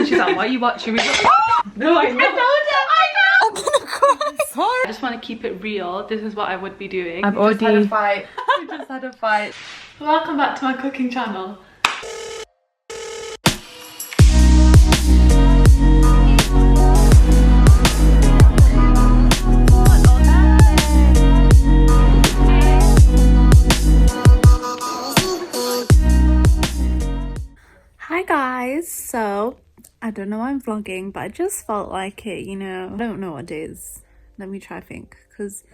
She's like, why are you watching me? No, I know. I'm gonna cry. Sorry. I just want to keep it real. This is what I would be doing. I've already had a fight. We just had a fight. Welcome back to my cooking channel. Hi guys, so I don't know why I'm vlogging, but I just felt like it, you know. I don't know what day it is. Let me try think, because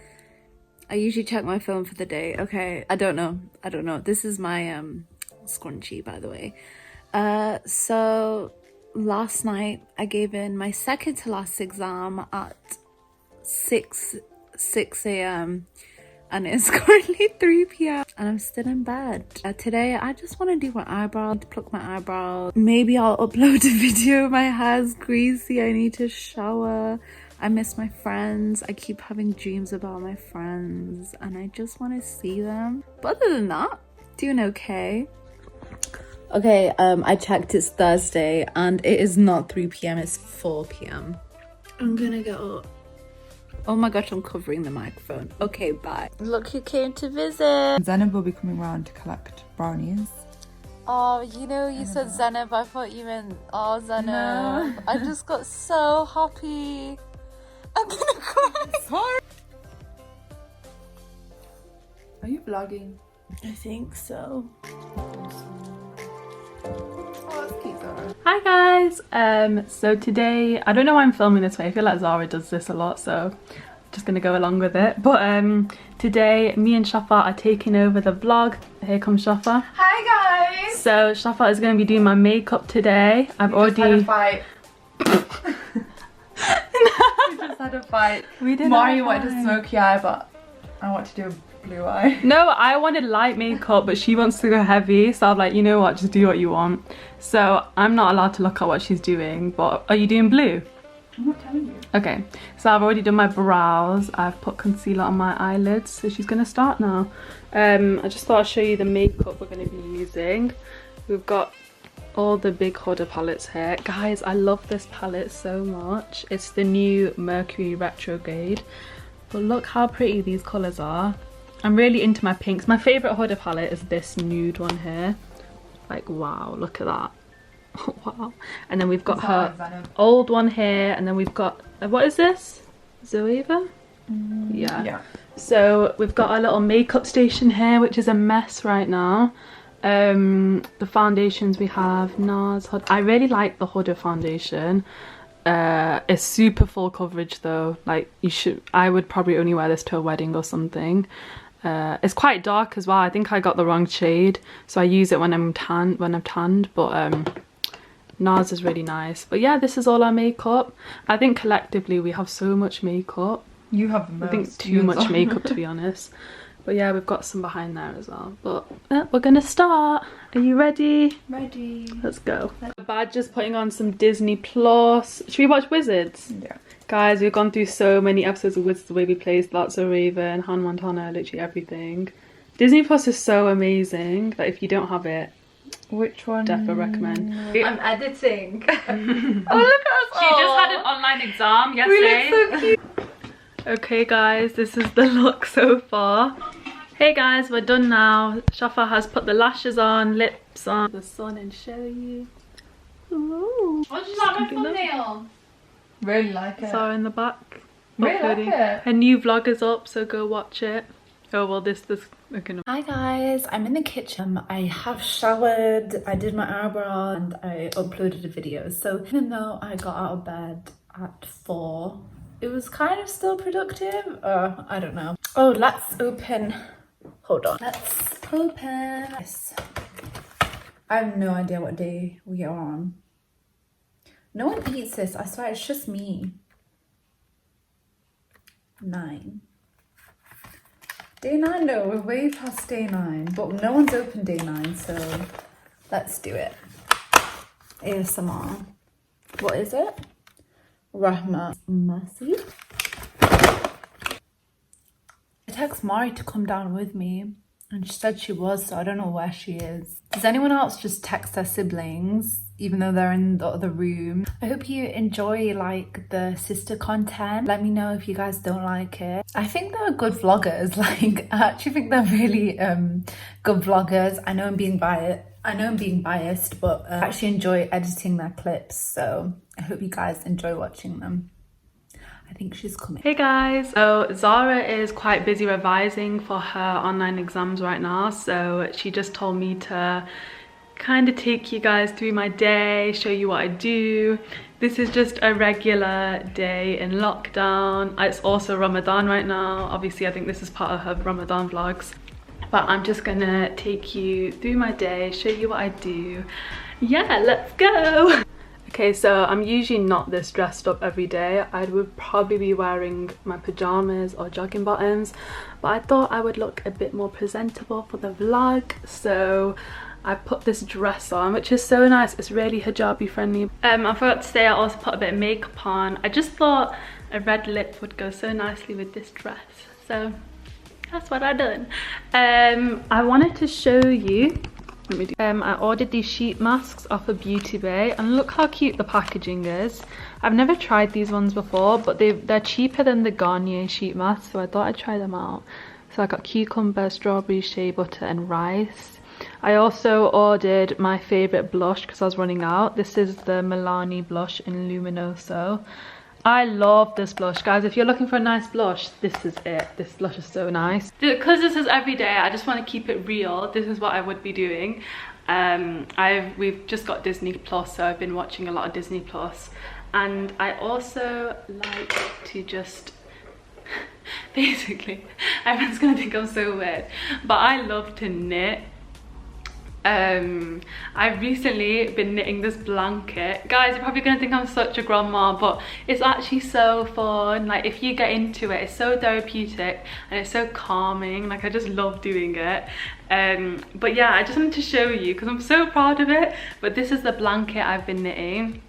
I usually check my phone for the day. Okay, I don't know. This is my scrunchie, by the way. So last night I gave in my second to last exam at 6 a.m. and it's currently 3 p.m. and I'm still in bed. Today I just want to do my eyebrows, pluck my eyebrows. Maybe I'll upload a video. My hair's greasy, I need to shower. I miss my friends. I keep having dreams about my friends and I just want to see them. But other than that, doing okay. Okay, I checked, it's Thursday and it is not 3 p.m, it's 4 p.m. I'm gonna get up. Oh my gosh, I'm covering the microphone. Okay, bye. Look who came to visit. Zainab will be coming round to collect brownies. Oh, you know, you said Zainab, I thought you meant, oh, Zainab. No. I just got so happy. I'm gonna cry. Sorry. Are you vlogging? I think so. Hi guys, so today, I don't know why I'm filming this way. I feel like Zara does this a lot, so I'm just gonna go along with it. But today me and Shafa are taking over the vlog. Here comes Shafa. Hi guys. So Shafa is going to be doing my makeup today. I've already had a fight. We just had a fight. We did. Mari wanted a smoky eye, but I want to do a blue eye. No, I wanted light makeup, but she wants to go heavy, so I'm like, you know what, just do what you want. So I'm not allowed to look at what she's doing. But are you doing blue? I'm not telling you. Okay, so I've already done my brows. I've put concealer on my eyelids, so she's gonna start now. I just thought I'd show you the makeup we're gonna be using. We've got all the big Huda palettes here. Guys, I love this palette so much. It's the new Mercury Retrograde. But look how pretty these colours are. I'm really into my pinks. My favourite Huda palette is this nude one here. Like, wow, look at that. Wow. And then we've got her old one here, and then we've got, what is this? Zoeva? Yeah. So we've got our little makeup station here, which is a mess right now. The foundations we have, NARS. I really like the Huda foundation. It's super full coverage though. Like, I would probably only wear this to a wedding or something. It's quite dark as well. I think I got the wrong shade, so I use it when I'm tanned, but NARS is really nice. But yeah, this is all our makeup. I think collectively we have so much makeup. You have the most. I think too much makeup, to be honest. But yeah, we've got some behind there as well. But we're gonna start. Are you ready? Ready. Let's go. Badger's putting on some Disney Plus. Should we watch Wizards? Yeah. Guys, we've gone through so many episodes of Wizards, the way we plays That's So Raven, Hannah Montana, literally everything. Disney Plus is so amazing that if you don't have it, which one? definitely recommend. I'm editing. Oh, look at us. She just had an online exam yesterday. We look so cute. Okay guys, this is the look so far. Hey guys, we're done now. Shafa has put the lashes on, lips on, the sun, and show you. Ooh. Oh, she's like my thumbnail. Really like it. Sarah in the back. Really like it. Her new vlog is up, so go watch it. Oh well, this okay. Hi guys, I'm in the kitchen. I have showered, I did my eyebrow, and I uploaded a video. So even though I got out of bed at 4, it was kind of still productive. I don't know. Oh, let's open. Hold on. Let's open this. I have no idea what day we are on. No one eats this. I swear it's just me. 9. Day 9, no, we're way past day 9. But no one's open day 9, so let's do it. ASMR. What is it? Rahma Mercy. I text Mari to come down with me And she said she was, so I don't know where she is. Does anyone else just text their siblings even though they're in the other room? I hope you enjoy like the sister content. Let me know if you guys don't like it. I think they're good vloggers. Like, I actually think they're really good vloggers. I know I'm being biased, but I actually enjoy editing their clips, so I hope you guys enjoy watching them. I think she's coming. Hey guys, so Zara is quite busy revising for her online exams right now, so she just told me to kind of take you guys through my day, show you what I do. This is just a regular day in lockdown. It's also Ramadan right now. Obviously I think this is part of her Ramadan vlogs, but I'm just gonna take you through my day, show you what I do. Yeah, let's go. Okay, so I'm usually not this dressed up every day. I would probably be wearing my pajamas or jogging bottoms, but I thought I would look a bit more presentable for the vlog, so I put this dress on, which is so nice. It's really hijabi friendly. I forgot to say I also put a bit of makeup on. I just thought a red lip would go so nicely with this dress, so that's what I done. I wanted to show you, I ordered these sheet masks off of Beauty Bay, and look how cute the packaging is. I've never tried these ones before, but they're cheaper than the Garnier sheet masks, so I thought I'd try them out. So I got cucumber, strawberry, shea butter and rice. I also ordered my favourite blush because I was running out. This is the Milani blush in Luminoso. I love this blush, guys. If you're looking for a nice blush, this is it. This blush is so nice. Because this is every day, I just want to keep it real. This is what I would be doing. We've just got Disney Plus, so I've been watching a lot of Disney Plus. And I also like to just basically, everyone's gonna think I'm so weird, but I love to knit. I've recently been knitting this blanket. Guys, you're probably gonna think I'm such a grandma, but it's actually so fun. Like, if you get into it, it's so therapeutic and it's so calming. Like, I just love doing it. But yeah, I just wanted to show you because I'm so proud of it. But this is the blanket I've been knitting.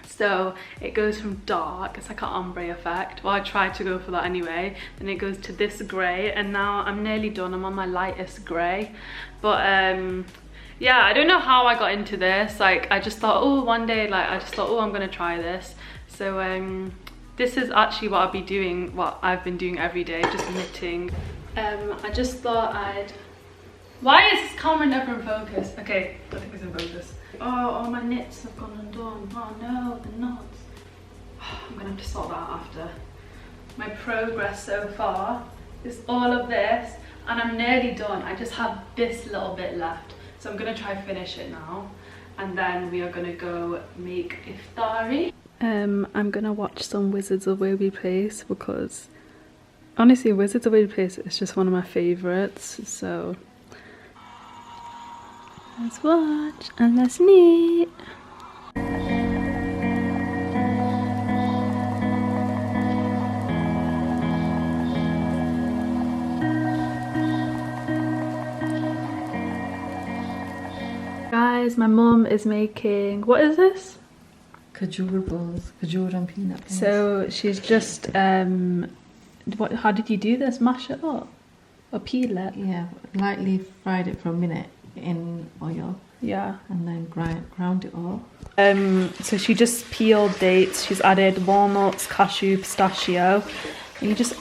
So it goes from dark, it's like an ombre effect. Well, I tried to go for that anyway. Then it goes to this grey, and now I'm nearly done. I'm on my lightest grey. But yeah, I don't know how I got into this. Like, I just thought, oh, one day, like, I just thought, oh, I'm gonna try this. So this is actually what I'll be doing, what I've been doing every day, just knitting. I just thought I'd... Why is this camera never in focus? Okay, I think it's in focus. Oh, all my knits have gone undone. Oh no, the knots. I'm gonna have to sort that out after. My progress so far is all of this, and I'm nearly done. I just have this little bit left. So I'm gonna try finish it now, and then we are gonna go make iftari. I'm gonna watch some Wizards of Waverly Place because honestly, Wizards of Waverly Place is just one of my favorites. So let's watch and let's knit. Guys, my mum is making, what is this? Kajur balls, kajur and peanut balls. So she's just, how did you do this? Mash it up? Or peel it? Yeah, lightly fried it for a minute in oil. Yeah. And then ground it all. So she just peeled dates. She's added walnuts, cashew, pistachio. And you just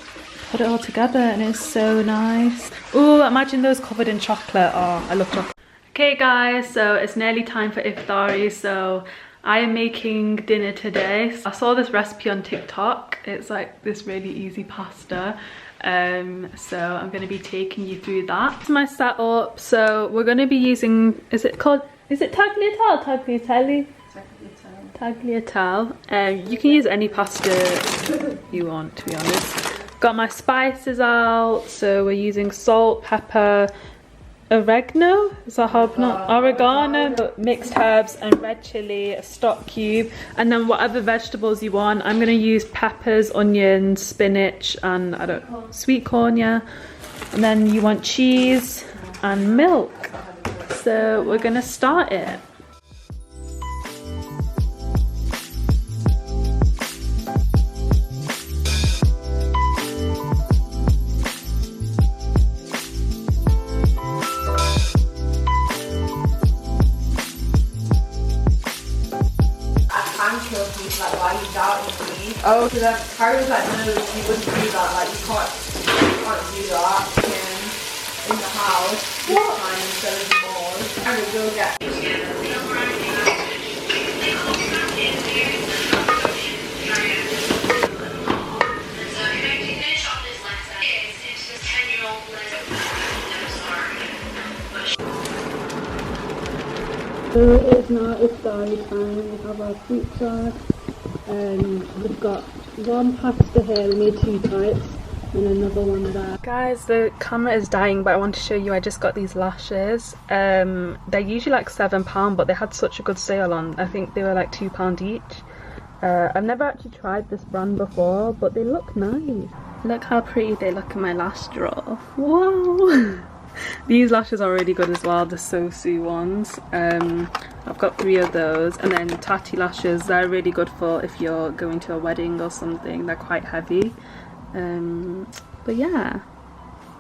put it all together and it's so nice. Oh, imagine those covered in chocolate. Oh, I love chocolate. Okay guys, so it's nearly time for iftari. So I am making dinner today. I saw this recipe on TikTok. It's like this really easy pasta. So I'm going to be taking you through that. This is my setup. So we're going to be using, is it tagliatelle? Tagliatelle. You can use any pasta you want, to be honest. Got my spices out. So we're using salt, pepper, oregano, is that how oregano, mixed herbs and red chili, a stock cube, and then whatever vegetables you want. I'm going to use peppers, onions, spinach and sweet corn, yeah. And then you want cheese and milk. So we're going to start it. kill people, like, why are you doubting me? Oh, so then Harry was like, no, you wouldn't do that, like, you can't do that in the house this time instead of the mall. Harry will get So it is now iftar time. We have our fruit jar, and we've got one pasta here. We made 2 types and another one there. Guys, the camera is dying, but I want to show you. I just got these lashes. They're usually like £7, but they had such a good sale on. I think they were like £2 each. I've never actually tried this brand before, but they look nice. Look how pretty they look in my lash drawer. Wow. These lashes are really good as well, the Sosu ones. I've got 3 of those, and then Tati lashes, they're really good for if you're going to a wedding or something. They're quite heavy, but yeah,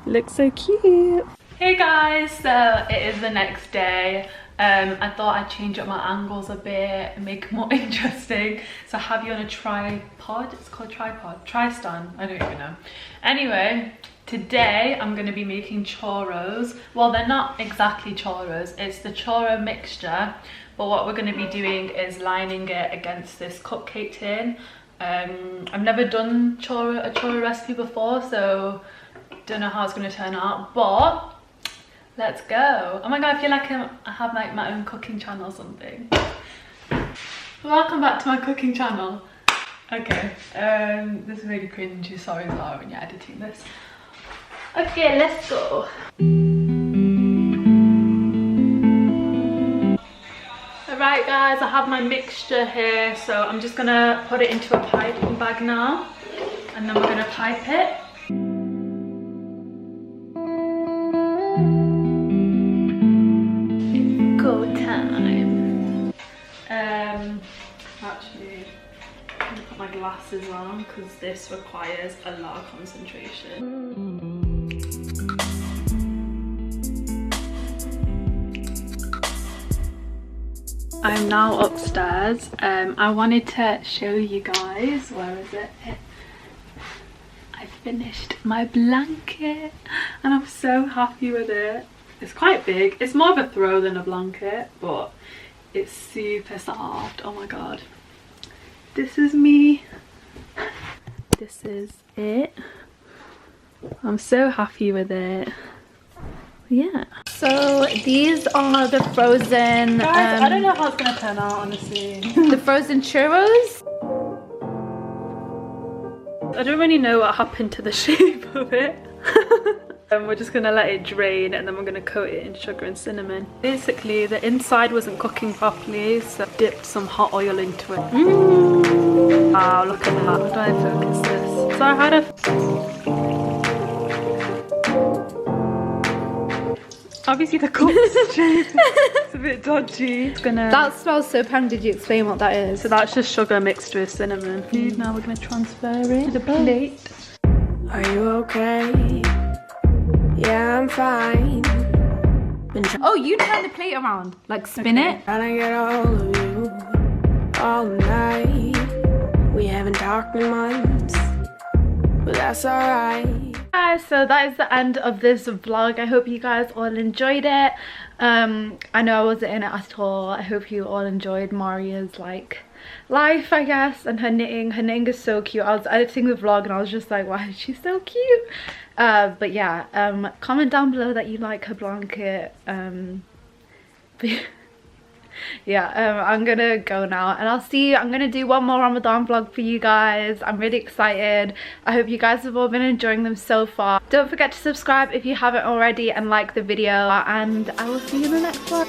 looks so cute. Hey guys, so it is the next day. I thought I'd change up my angles a bit and make it more interesting, so I have you on a tripod. It's called tripod, tri-stand, I don't even know. Anyway, today I'm going to be making churros. Well, they're not exactly churros, it's the churro mixture, but what we're going to be doing is lining it against this cupcake tin. I've never done a churro recipe before, so don't know how it's going to turn out, but let's go. Oh my god, I feel like I have like my own cooking channel or something. Welcome back to my cooking channel. Okay, this is really cringy, sorry Zara when you're editing this. Okay, let's go. Alright guys, I have my mixture here, so I'm just gonna put it into a piping bag now, and then we're gonna pipe it. Go time. Actually, I'm gonna put my glasses on because this requires a lot of concentration. I'm now upstairs. I wanted to show you guys, where is it? I finished my blanket and I'm so happy with it. It's quite big. It's more of a throw than a blanket, but it's super soft. Oh my god. This is me. This is it. I'm so happy with it. Yeah. So these are the frozen. Guys, I don't know how it's gonna turn out, honestly. The frozen churros. I don't really know what happened to the shape of it. And we're just gonna let it drain, and then we're gonna coat it in sugar and cinnamon. Basically, the inside wasn't cooking properly, so I dipped some hot oil into it. Wow, look at that. How do I focus this? So I had a... Obviously the cup shape is a bit dodgy. It's gonna... That smells so pang. Did you explain what that is? So that's just sugar mixed with cinnamon. Now we're gonna transfer it to the plate. Are you okay? Yeah, I'm fine. Oh, you turn the plate around, like spin it. Trying to get all of you all night. We haven't talked in months, but that's alright. Guys, so that is the end of this vlog. I hope you guys all enjoyed it. I know I wasn't in it at all. I hope you all enjoyed Maria's like life, I guess, and her knitting. Her knitting is so cute. I was editing the vlog and I was just like, wow, she's so cute. But yeah, comment down below that you like her blanket. But yeah, I'm gonna go now, and I'll see you. I'm gonna do one more Ramadan vlog for you guys. I'm really excited. I hope you guys have all been enjoying them so far. Don't forget to subscribe if you haven't already, and like the video, and I will see you in the next one.